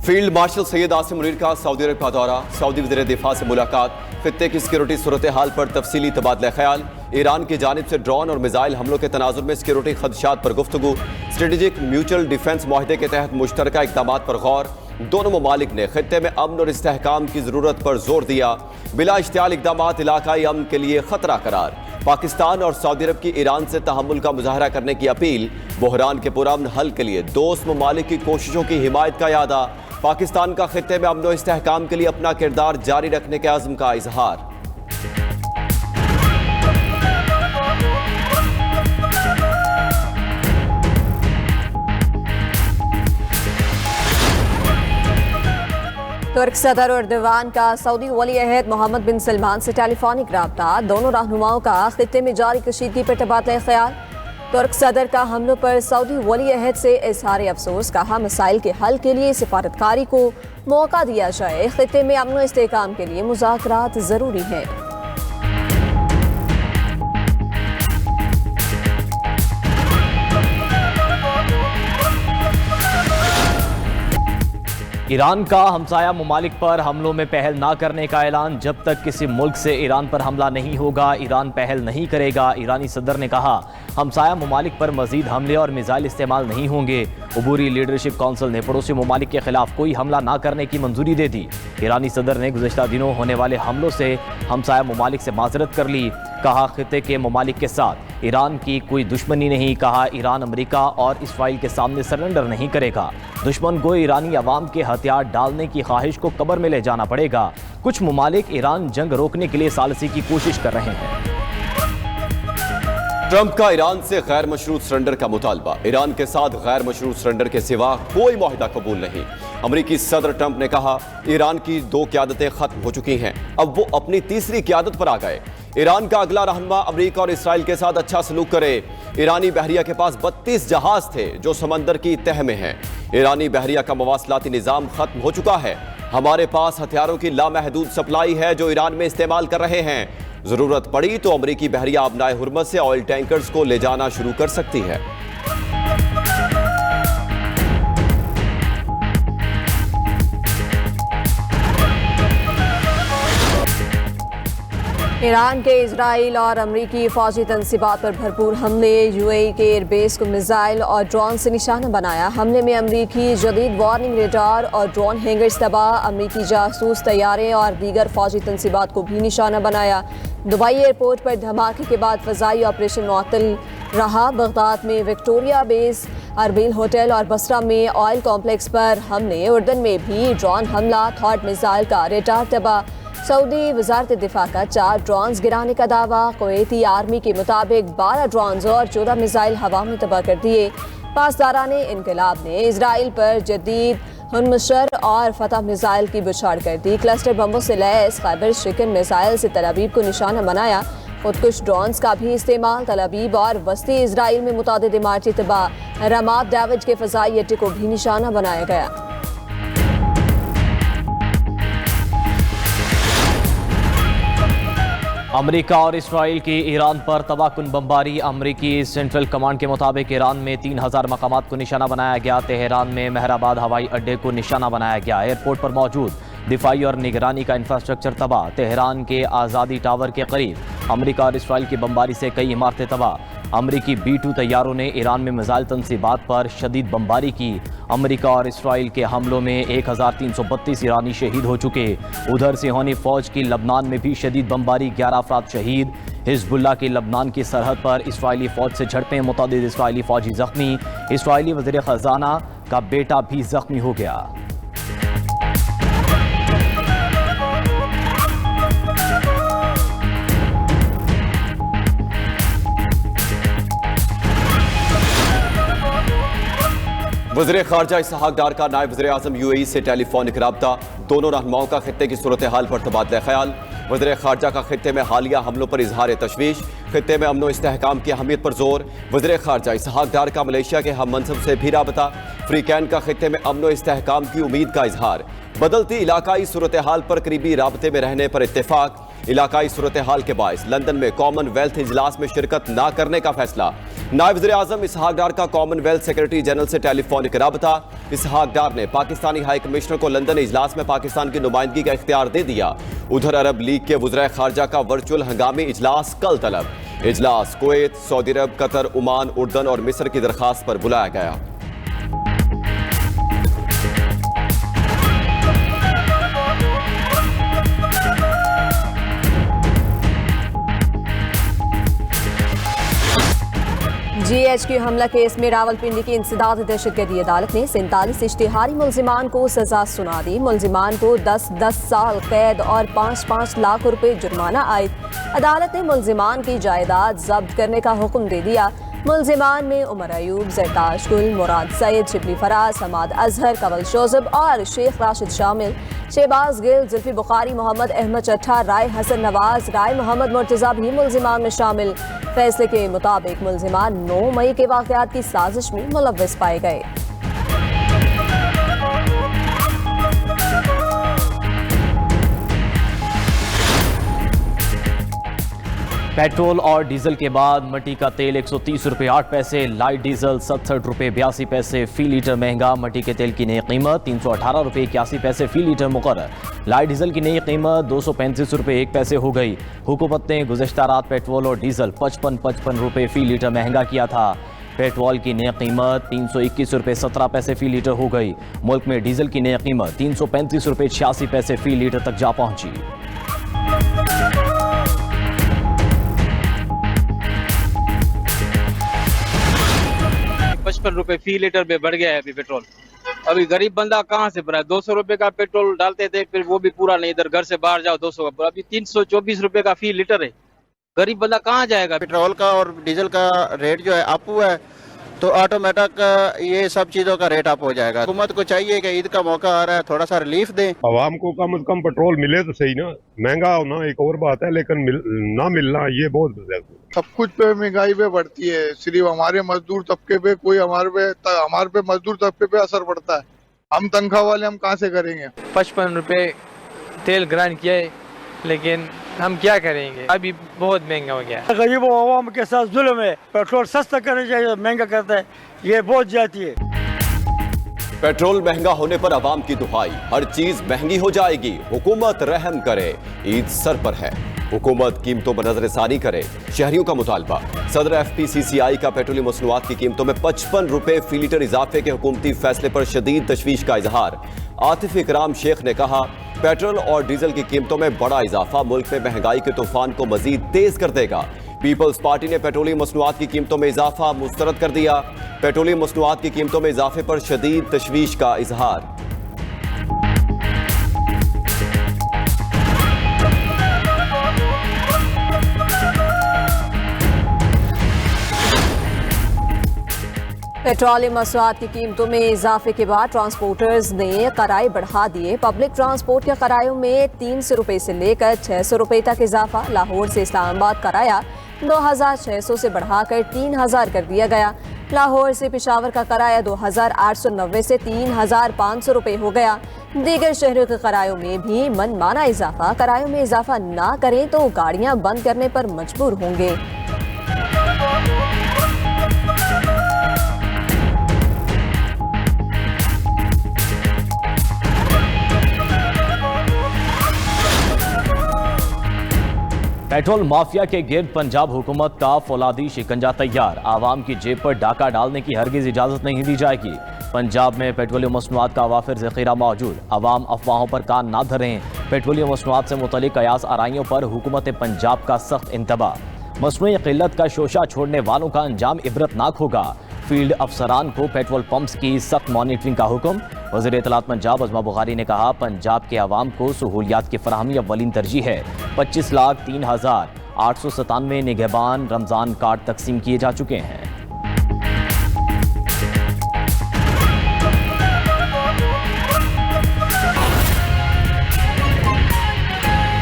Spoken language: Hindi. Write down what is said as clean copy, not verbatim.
फील्ड मार्शल सैयद आसिम मुनीर का सऊदी अरब का दौरा, सऊदी वज़ीर दिफा से मुलाकात, खित्ते की सिक्योरिटी सूरत हाल पर तफसीली तबादला ख्याल, ईरान की जानिब से ड्रोन और मिसाइल हमलों के तनाजुर में सिक्योरिटी खदशात पर गुफ्तगू, स्ट्रेटेजिक म्यूचुअल डिफेंस माहिदे के तहत मुश्तरका इक़दाम पर गौर। दोनों ममालिक ने खित्ते में अमन और इस्तेहकाम की ज़रूरत पर जोर दिया। बिला इश्तियाल इक़दामात इलाकाई अमन के लिए खतरा करार। पाकिस्तान और सऊदी अरब की ईरान से तहम्मुल का मुजाहरा करने की अपील। बहरान के पुरअमन हल के लिए दोस्त ममालिक की कोशिशों की हिमायत का यादा। पाकिस्तान का खित्ते में अमन और इस्तेहकाम के लिए अपना किरदार जारी रखने के अज़्म का इजहार। तुर्क सदर एर्दोगान का सऊदी वली अहद मोहम्मद बिन सलमान से टेलीफोनिक राब्ता। दोनों रहनुमाओं का खित्ते में जारी कशीदगी पर तबादला ख्याल। तुर्क सदर का हमलों पर सऊदी वली अहद से इजहार अफसोस, कहा मसाइल के हल के लिए सिफारतकारी को मौका दिया जाए। खित्ते में अमन व इस्तेहकाम के लिए मुज़ाकरात ज़रूरी हैं। ईरान का हमसाया ममालिक पर हमलों में पहल ना करने का ऐलान। जब तक किसी मुल्क से ईरान पर हमला नहीं होगा, ईरान पहल नहीं करेगा। ईरानी सदर ने कहा हमसाया ममालिक पर मजीद हमले और मिसाइल इस्तेमाल नहीं होंगे। अबूरी लीडरशिप काउंसिल ने पड़ोसी ममालिक के खिलाफ कोई हमला ना करने की मंजूरी दे दी। ईरानी सदर ने गुज़श्ता दिनों होने वाले हमलों से हमसाया ममालिक से माजरत कर ली। कहा खित्ते के ममालिक के साथ ईरान की कोई दुश्मनी नहीं। कहा ईरान अमेरिका और इसराइल के सामने सरेंडर नहीं करेगा। दुश्मन को ईरानी अवाम के हथियार डालने की ख्वाहिश को कब्र में ले जाना पड़ेगा। कुछ ममालिक ईरान जंग रोकने के लिए सालसी की कोशिश कर रहे हैं। ट्रंप का ईरान से गैर मशरूत सरेंडर का मुतालबा। ईरान के साथ गैर मशरूत सरेंडर के सिवा कोई मुआहदा कबूल नहीं। अमरीकी सदर ट्रंप ने कहा ईरान की 2 क़यादतें खत्म हो चुकी हैं, अब वो अपनी तीसरी क़यादत पर आ गए। ईरान का अगला रहनुमा अमरीका और इसराइल के साथ अच्छा सलूक करे। ईरानी बहरिया के पास 32 जहाज थे जो समंदर की तह में हैं। ईरानी बहरिया का मवासलाती निज़ाम खत्म हो चुका है। हमारे पास हथियारों की लामहदूद सप्लाई है जो ईरान में इस्तेमाल कर रहे हैं। जरूरत पड़ी तो अमरीकी बहरिया अबनाए हुर्मत से ऑयल टैंकर्स को ले जाना शुरू कर सकती है। ईरान के इजराइल और अमरीकी फौजी तनसीबात पर भरपूर हमले। यूएई के एयरबेस को मिसाइल और ड्रोन से निशाना बनाया। हमले में अमरीकी जदीद वार्निंग रेडार और ड्रोन हैंगर्स तबाह। अमरीकी जासूस तैयारे और दीगर फौजी तनसीबात को भी निशाना बनाया। दुबई एयरपोर्ट पर धमाके के बाद फ़ज़ाई ऑपरेशन मुअत्तल रहा। बगदाद में विक्टोरिया बेस, अरबिल होटल और बसरा में ऑयल कॉम्प्लेक्स पर हमले। उर्दन में भी ड्रोन हमला, थॉट मिसाइल का रेडार तबाह। सऊदी वज़ारत दिफा का 4 ड्रोन्स गिराने का दावा। कुवैती आर्मी के मुताबिक 12 ड्रोन्स और 14 मिसाइल हवा में तबाह कर दिए। पासदारान इनकलाब ने इसराइल पर जदीद हुनमशर और फतह मिसाइल की बुछाड़ कर दी। क्लस्टर बमों से लैस खैबर शिकन मिसाइल से तल अवीव को निशाना बनाया। खुदकुश ड्रोन्स का भी इस्तेमाल। तल अवीव और वस्ती इसराइल में मुतादिद इमारती तबाह। रमात दावज के फ़ज़ाई अड्डे को भी निशाना बनाया गया। अमेरिका और इसराइल की ईरान पर तबाहकुन बमबारी। अमेरिकी सेंट्रल कमांड के मुताबिक ईरान में 3000 मकामात को निशाना बनाया गया। तेहरान में मेहराबाद हवाई अड्डे को निशाना बनाया गया। एयरपोर्ट पर मौजूद दिफाई और निगरानी का इंफ्रास्ट्रक्चर तबाह। तेहरान के आज़ादी टावर के करीब अमेरिका और इसराइल की बमबारी से कई इमारतें तबाह। अमेरिकी B-2 तैयारों ने ईरान में मिसाइल तनसीबात पर शदीद बमबारी की। अमेरिका और इसराइल के हमलों में 1332 ईरानी शहीद हो चुके। उधर सिहोनी फौज की लबनान में भी शदीद बमबारी, 11 अफराद शहीद। हिजबुल्लाह की लबनान की सरहद पर इसराइली फौज से झड़पें, मुतअद्दिद इसराइली फौजी जख्मी। इसराइली वज़ीर ख़ज़ाना का बेटा भी जख्मी हो गया। वज़ीर ख़ारजा इसहाक डार का नायब वज़ीर आज़म यूएई से टेलीफोनिक राब्ता। दोनों रहनुमाओं का खित्ते की सूरत हाल पर तबादला ख्याल। वज़ीर ख़ारजा का खित्ते में हालिया हमलों पर इजहार तशवीश। खित्ते में अमन व इस्तेहकाम की अहमियत पर जोर। वज़ीर ख़ारजा इसहाक डार का मलेशिया के हम मनसब से भी राबता। फ्रीकैन का खित्ते में अमन व इस्तेहकाम की उम्मीद का इजहार। बदलती इलाकाई सूरत हाल पर करीबी राबते में रहने पर इत्तेफाक। इलाकाई सूरत हाल के बायस लंदन में कॉमनवेल्थ इजलास में शिरकत न करने का फैसला। नायब वज़ीर आज़म इसहाक डार का कॉमनवेल्थ सेक्रेटरी जनरल से टेलीफोनिक राबता। इसहाक डार ने पाकिस्तानी हाई कमिश्नर को लंदन इजलास में पाकिस्तान की नुमाइंदगी का इख्तियार दे दिया। उधर अरब लीग के वज़ीर खारजा का वर्चुअल हंगामी इजलास कल तलब। इजलास कुवैत, सऊदी अरब, कतर, ओमान, उर्दन और मिस्र की दरखास्त पर बुलाया गया। GHQ हमला केस में रावलपिंडी की इंसदाद दहशतगर्दी अदालत ने 47 इश्तिहारी मुल्जिमान को सजा सुना दी। मुल्जिमान को 10-10 साल कैद और 5-5 लाख रुपए जुर्माना आयद। अदालत ने मुल्जिमान की जायदाद जब्त करने का हुक्म दे दिया। मुल्जिमान में उमर अयूब, जरदाश गुल, मुराद सैयद, शिबली फराज, हमाद अजहर, कवल शोजब और शेख राशिद शामिल। शहबाज गिल, जुल्फी बुखारी, मोहम्मद अहमद चट्ठा, राय हसन नवाज, राय मोहम्मद मुर्तजा भी मुल्जिमान में शामिल। फैसले के मुताबिक मुल्जिमान 9 मई के वाक़यात की साजिश में मुलव्वस पाए गए। पेट्रोल और डीजल के बाद मट्टी का तेल 130 रुपये 8 पैसे, लाइट डीजल 67 रुपये 82 पैसे फी लीटर महंगा। मट्टी के तेल की नई कीमत 318 रुपये 81 पैसे फी लीटर मुकर्रर। लाइट डीजल की नई कीमत 235 रुपये 1 पैसे हो गई। हुकूमत ने गुज़श्ता रात पेट्रोल और डीजल 55 रुपये फी लीटर महंगा किया था। पेट्रोल की नई कीमत 321 रुपये 17 पैसे फी लीटर हो गई। मुल्क में डीजल की नई कीमत 335 रुपये 86 पैसे फी लीटर तक जा पहुंची। 55 रुपए फी लीटर पे बढ़ गया है अभी पेट्रोल। अभी गरीब बंदा कहाँ से भरा है? 200 रुपए का पेट्रोल डालते थे, फिर वो भी पूरा नहीं, इधर घर से बाहर जाओ 200 का, अभी 324 रुपए का फी लीटर है। गरीब बंदा कहाँ जाएगा? पेट्रोल का और डीजल का रेट जो है अप हुआ है, तो ऑटोमेटिक ये सब चीजों का रेट अप हो जाएगा। हुकूमत को चाहिए कि ईद का मौका आ रहा है, थोड़ा सा रिलीफ दें। आवाम को कम से कम पेट्रोल मिले तो सही ना, महंगा होना एक और बात है, लेकिन ना मिलना ये बहुत सब कुछ पे महंगाई पे बढ़ती है। सिर्फ हमारे मजदूर तबके पे कोई हमारे पे मजदूर तबके पे असर पड़ता है। हम तनख्वाह वाले हम कहाँ से करेंगे? 55 रुपए तेल ग्रांड किया है, लेकिन हम क्या करेंगे, अभी बहुत महंगा हो गया। गरीबों आवाम के साथ जुल्म है। पेट्रोल सस्ता करना चाहिए, महंगा करता है, ये बहुत जाती है। पेट्रोल महंगा होने पर आवाम की दुहाई, हर चीज महंगी हो जाएगी, हुकूमत रहम करे, ईद सर पर है, हुकूमत कीमतों पर नजरसानी करे, शहरियों का मुतालबा। सदर FPCCI का पेट्रोलियम मसनूआत की कीमतों में 55 रुपए फी लीटर इजाफे के हुकूमती फैसले पर शदीद तशवीश का इजहार। आतिफ इकराम शेख ने कहा, पेट्रोल और डीजल की कीमतों में बड़ा इजाफा मुल्क में महंगाई के तूफान को मजीद तेज कर देगा। पीपल्स पार्टी ने पेट्रोलियम मसनूआत की कीमतों में इजाफा मुस्तरद कर दिया। पेट्रोलियम मसनूआत की कीमतों में इजाफे पर शदीद तशवीश का इजहार। पेट्रोलियम मसनूआत की कीमतों में इजाफे के बाद ट्रांसपोर्टर्स ने किराए बढ़ा दिए। पब्लिक ट्रांसपोर्ट के किरायों में 300 रुपये से लेकर 600 रुपये तक इजाफा। लाहौर से इस्लामाबाद किराया 2600 से बढ़ाकर 3000 कर दिया गया। लाहौर से पेशावर का किराया 2890 से 3500 रुपये हो गया। दीगर शहरों के किरायों में भी मनमाना इजाफा। किरायों में इजाफा ना करें तो गाड़ियां बंद करने पर मजबूर होंगे। पेट्रोल माफिया के गिर्द पंजाब हुकूमत का फौलादी शिकंजा तैयार। आवाम की जेब पर डाका डालने की हरगिज इजाजत नहीं दी जाएगी। पंजाब में पेट्रोलियम मसनूआत का वाफिर ज़ख़ीरा मौजूद। आवाम अफवाहों पर कान ना धरें। पेट्रोलियम मसनूआत से मुतल्लिक़ कयास आराइयों पर हुकूमत पंजाब का सख्त इंतबाह। मसनूई क़िल्लत का शोशा छोड़ने वालों का अंजाम इबरतनाक होगा। फील्ड अफसरान को पेट्रोल पंप्स की सख्त मॉनिटरिंग का हुक्म। वज़ीर इत्तलात पंजाब अज़मा बुखारी ने कहा, पंजाब के अवाम को सहूलियात की फराहमी अव्वलीन तरजीह है। 25,03,897 निगहबान रमज़ान कार्ड तकसीम किए जा चुके हैं।